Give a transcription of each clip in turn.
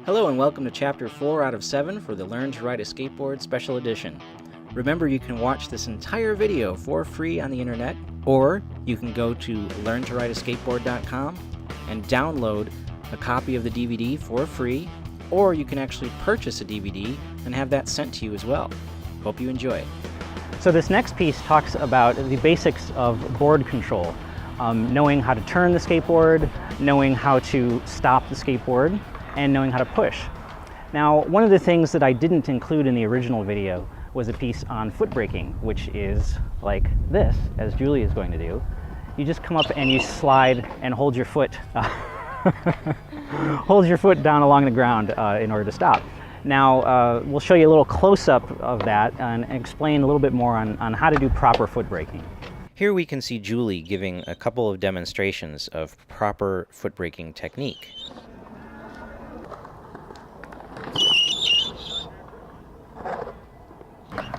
Hello and welcome to Chapter 4 out of 7 for the Learn to Ride a Skateboard Special Edition. Remember, you can watch this entire video for free on the internet, or you can go to learntorideaskateboard.com and download a copy of the DVD for free, or you can actually purchase a DVD and have that sent to you as well. Hope you enjoy. So this next piece talks about the basics of board control. Knowing how to turn the skateboard, knowing how to stop the skateboard, and knowing how to push. Now, one of the things that I didn't include in the original video was a piece on foot braking, which is like this, as Julie is going to do. You just come up and you slide and hold your foot, hold your foot down along the ground in order to stop. Now, we'll show you a little close-up of that and explain a little bit more on how to do proper foot braking. Here we can see Julie giving a couple of demonstrations of proper foot braking technique.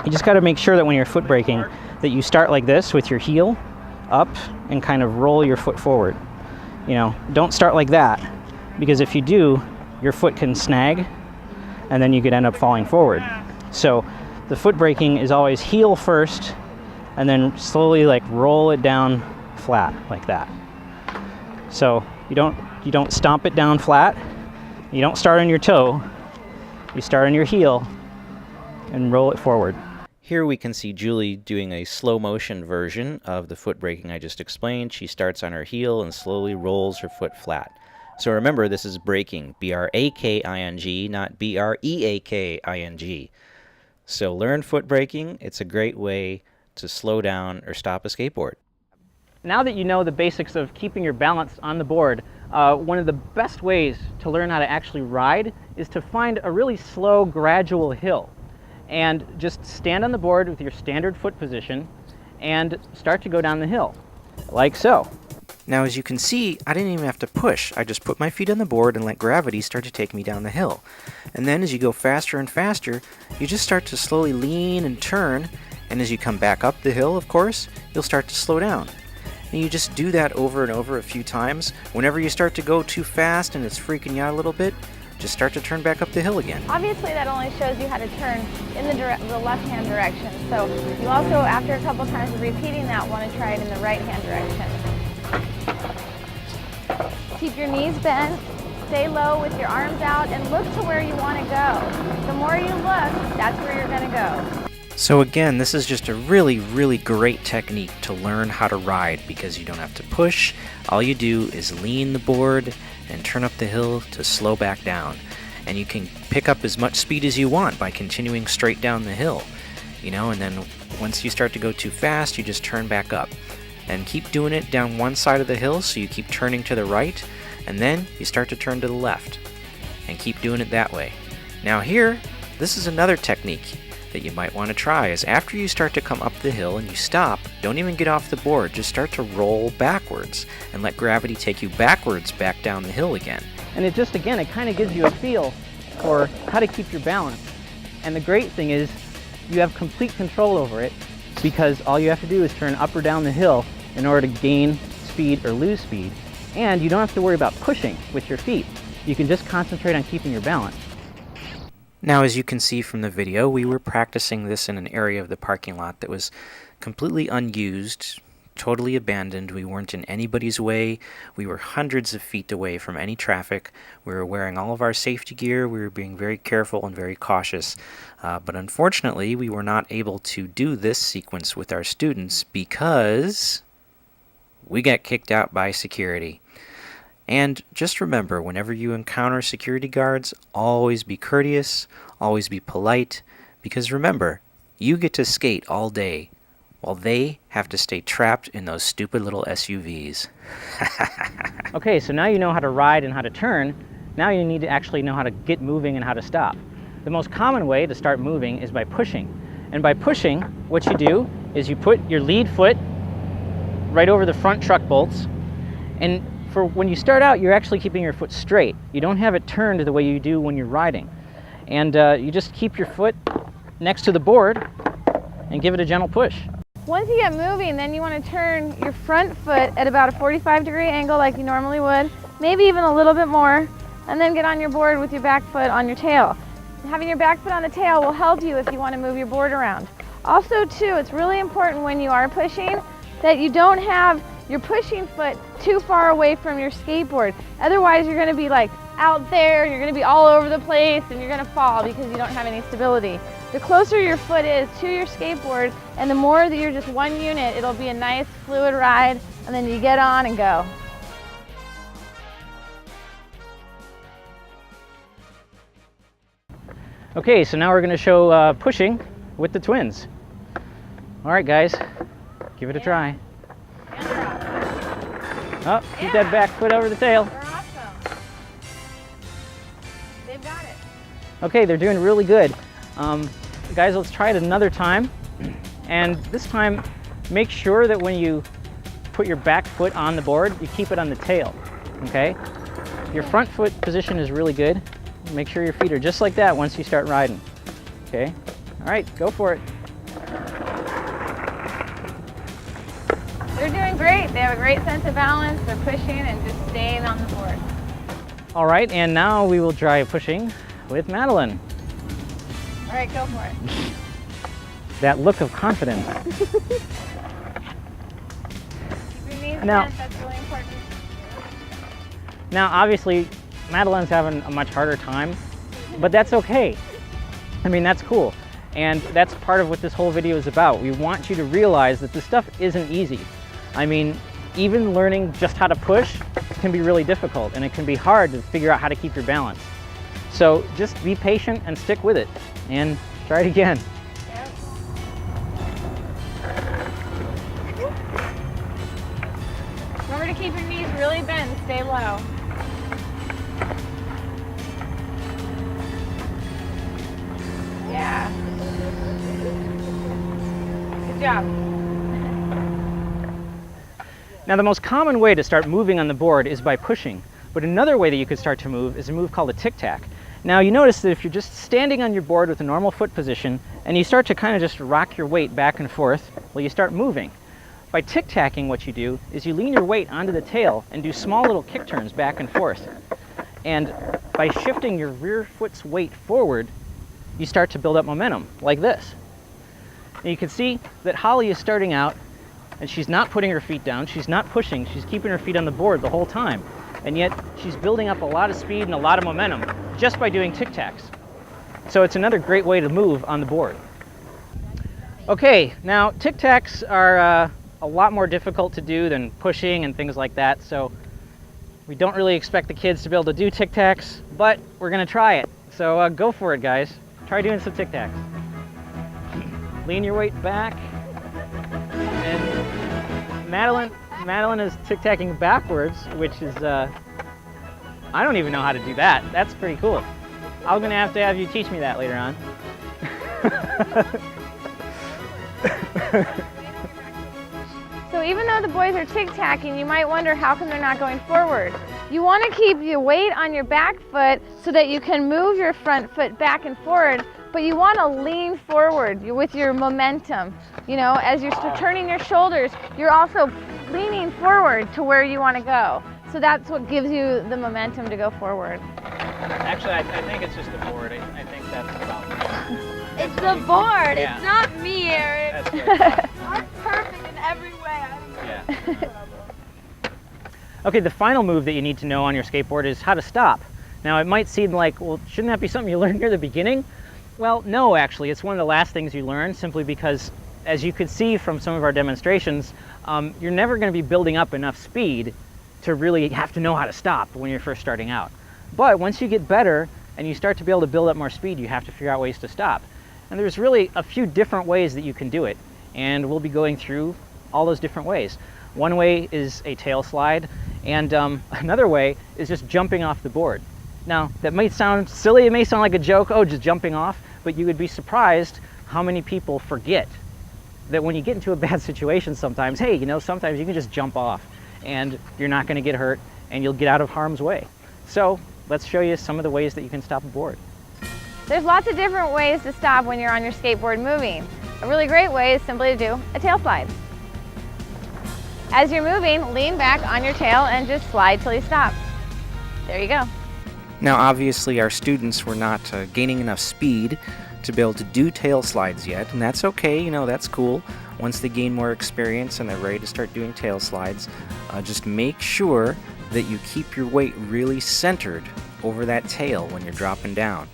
You just got to make sure that when you're foot braking that you start like this with your heel up and kind of roll your foot forward. You know, don't start like that, because if you do, your foot can snag and then you could end up falling forward. So the foot braking is always heel first and then slowly like roll it down flat like that. So you don't stomp it down flat. You don't start on your toe. You start on your heel and roll it forward. Here we can see Julie doing a slow motion version of the foot braking I just explained. She starts on her heel and slowly rolls her foot flat. So remember, this is braking, B-R-A-K-I-N-G, not B-R-E-A-K-I-N-G. So learn foot braking. It's a great way to slow down or stop a skateboard. Now that you know the basics of keeping your balance on the board, one of the best ways to learn how to actually ride is to find a really slow, gradual hill. And just stand on the board with your standard foot position and start to go down the hill, like so. Now, as you can see, I didn't even have to push. I just put my feet on the board and let gravity start to take me down the hill. And then as you go faster and faster, you just start to slowly lean and turn, and as you come back up the hill, of course, you'll start to slow down. And you just do that over and over a few times. Whenever you start to go too fast and it's freaking you out a little bit, just start to turn back up the hill again. Obviously, that only shows you how to turn in the left-hand direction. So you also, after a couple times of repeating that, want to try it in the right-hand direction. Keep your knees bent, stay low with your arms out, and look to where you want to go. The more you look, that's where you're going to go. So again, this is just a really, really great technique to learn how to ride, because you don't have to push. All you do is lean the board and turn up the hill to slow back down. And you can pick up as much speed as you want by continuing straight down the hill. You know, and then once you start to go too fast, you just turn back up. And keep doing it down one side of the hill, so you keep turning to the right, and then you start to turn to the left. And keep doing it that way. Now here, this is another technique that you might want to try, is after you start to come up the hill and you stop, don't even get off the board, just start to roll backwards and let gravity take you backwards back down the hill again. And it just, again, it kind of gives you a feel for how to keep your balance. And the great thing is you have complete control over it, because all you have to do is turn up or down the hill in order to gain speed or lose speed. And you don't have to worry about pushing with your feet. You can just concentrate on keeping your balance. Now, as you can see from the video, we were practicing this in an area of the parking lot that was completely unused, totally abandoned. We weren't in anybody's way. We were hundreds of feet away from any traffic. We were wearing all of our safety gear. We were being very careful and very cautious. But unfortunately, we were not able to do this sequence with our students because we got kicked out by security. And just remember, whenever you encounter security guards, always be courteous, always be polite, because remember, you get to skate all day, while they have to stay trapped in those stupid little SUVs. Okay, so now you know how to ride and how to turn. Now you need to actually know how to get moving and how to stop. The most common way to start moving is by pushing. And by pushing, what you do is you put your lead foot right over the front truck bolts, and for when you start out, you're actually keeping your foot straight. You don't have it turned the way you do when you're riding. And you just keep your foot next to the board and give it a gentle push. Once you get moving, then you want to turn your front foot at about a 45-degree angle like you normally would, maybe even a little bit more, and then get on your board with your back foot on your tail. Having your back foot on the tail will help you if you want to move your board around. Also too, it's really important when you are pushing that you don't have your pushing foot too far away from your skateboard. Otherwise you're going to be like out there, you're going to be all over the place, and you're going to fall because you don't have any stability. The closer your foot is to your skateboard and the more that you're just one unit, it'll be a nice fluid ride, and then you get on and go. Okay, so now we're going to show pushing with the twins. All right, guys, give it a try. Oh, keep that back foot over the tail. They're awesome. They've got it. Okay, they're doing really good. Guys, let's try it another time. And this time, make sure that when you put your back foot on the board, you keep it on the tail, okay? Your front foot position is really good. Make sure your feet are just like that once you start riding, okay? All right, go for it. They're doing great. They have a great sense of balance. They're pushing and just staying on the board. All right, and now we will try pushing with Madeline. All right, go for it. That look of confidence. Keep your knees Now- bent. That's really important. Now, obviously, Madeline's having a much harder time, but that's okay. I mean, that's cool. And that's part of what this whole video is about. We want you to realize that this stuff isn't easy. I mean, even learning just how to push can be really difficult, and it can be hard to figure out how to keep your balance. So just be patient and stick with it, and try it again. Remember to keep your knees really bent and stay low. Yeah. Good job. Now, the most common way to start moving on the board is by pushing, but another way that you could start to move is a move called a tic-tac. Now, you notice that if you're just standing on your board with a normal foot position and you start to kind of just rock your weight back and forth, well, you start moving. By tic-tacking, what you do is you lean your weight onto the tail and do small little kick turns back and forth. And by shifting your rear foot's weight forward, you start to build up momentum, like this. And you can see that Holly is starting out, and she's not putting her feet down, she's not pushing, she's keeping her feet on the board the whole time. And yet, she's building up a lot of speed and a lot of momentum just by doing tic-tacs. So it's another great way to move on the board. Okay, now tic-tacs are a lot more difficult to do than pushing and things like that, so we don't really expect the kids to be able to do tic-tacs, but we're gonna try it. So go for it, guys. Try doing some tic-tacs. Lean your weight back. And Madeline is tic-tacking backwards, which is, I don't even know how to do that. That's pretty cool. I'm gonna have to have you teach me that later on. So even though the boys are tic-tacking, you might wonder how come they're not going forward. You want to keep your weight on your back foot so that you can move your front foot back and forward, but you want to lean forward with your momentum. You know, as you're turning your shoulders, you're also leaning forward to where you want to go. So that's what gives you the momentum to go forward. Actually, I think it's just the board. I think that's about it. It's the board. Yeah. It's not me, Eric. That's good. I'm perfect in every way. Yeah. Okay, the final move that you need to know on your skateboard is how to stop. Now, it might seem like, well, shouldn't that be something you learn near the beginning? Well, no, actually. It's one of the last things you learn, simply because, as you could see from some of our demonstrations, you're never going to be building up enough speed to really have to know how to stop when you're first starting out. But once you get better and you start to be able to build up more speed, you have to figure out ways to stop. And there's really a few different ways that you can do it, and we'll be going through all those different ways. One way is a tail slide, and another way is just jumping off the board. Now, that might sound silly, it may sound like a joke, oh, just jumping off, but you would be surprised how many people forget that when you get into a bad situation sometimes, hey, you know, sometimes you can just jump off and you're not going to get hurt and you'll get out of harm's way. So let's show you some of the ways that you can stop a board. There's lots of different ways to stop when you're on your skateboard moving. A really great way is simply to do a tail slide. As you're moving, lean back on your tail and just slide till you stop. There you go. Now obviously our students were not gaining enough speed to be able to do tail slides yet, and that's okay, you know, that's cool. Once they gain more experience and they're ready to start doing tail slides, just make sure that you keep your weight really centered over that tail when you're dropping down,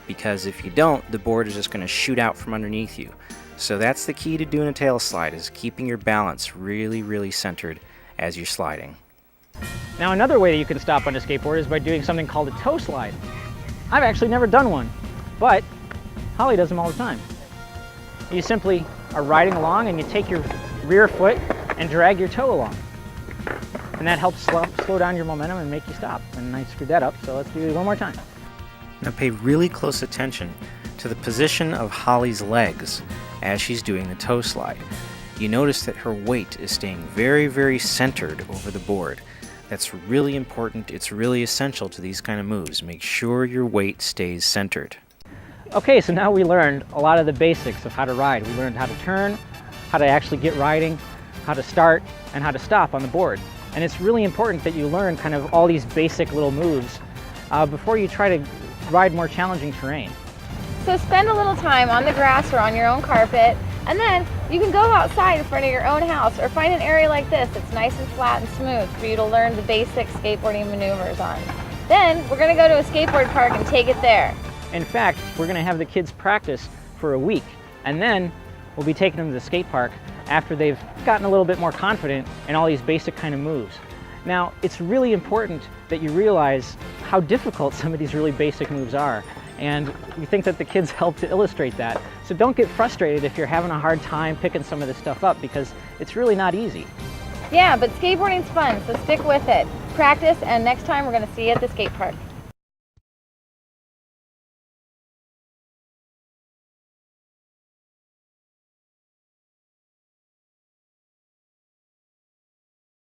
because if you don't, the board is just going to shoot out from underneath you. So that's the key to doing a tail slide, is keeping your balance really centered as you're sliding. Now another way that you can stop on a skateboard is by doing something called a toe slide. I've actually never done one, but Holly does them all the time. You simply are riding along and you take your rear foot and drag your toe along. And that helps slow down your momentum and make you stop. And I screwed that up, so let's do it one more time. Now pay really close attention to the position of Holly's legs as she's doing the toe slide. You notice that her weight is staying very centered over the board. That's really important. It's really essential to these kind of moves. Make sure your weight stays centered. Okay, so now we learned a lot of the basics of how to ride. We learned how to turn, how to actually get riding, how to start, and how to stop on the board. And it's really important that you learn kind of all these basic little moves before you try to ride more challenging terrain. So spend a little time on the grass or on your own carpet, and then you can go outside in front of your own house or find an area like this that's nice and flat and smooth for you to learn the basic skateboarding maneuvers on. Then we're going to go to a skateboard park and take it there. In fact, we're going to have the kids practice for a week, and then we'll be taking them to the skate park after they've gotten a little bit more confident in all these basic kind of moves. Now, it's really important that you realize how difficult some of these really basic moves are, and we think that the kids help to illustrate that. So don't get frustrated if you're having a hard time picking some of this stuff up, because it's really not easy. Yeah, but skateboarding's fun, so stick with it. Practice, and next time we're going to see you at the skate park.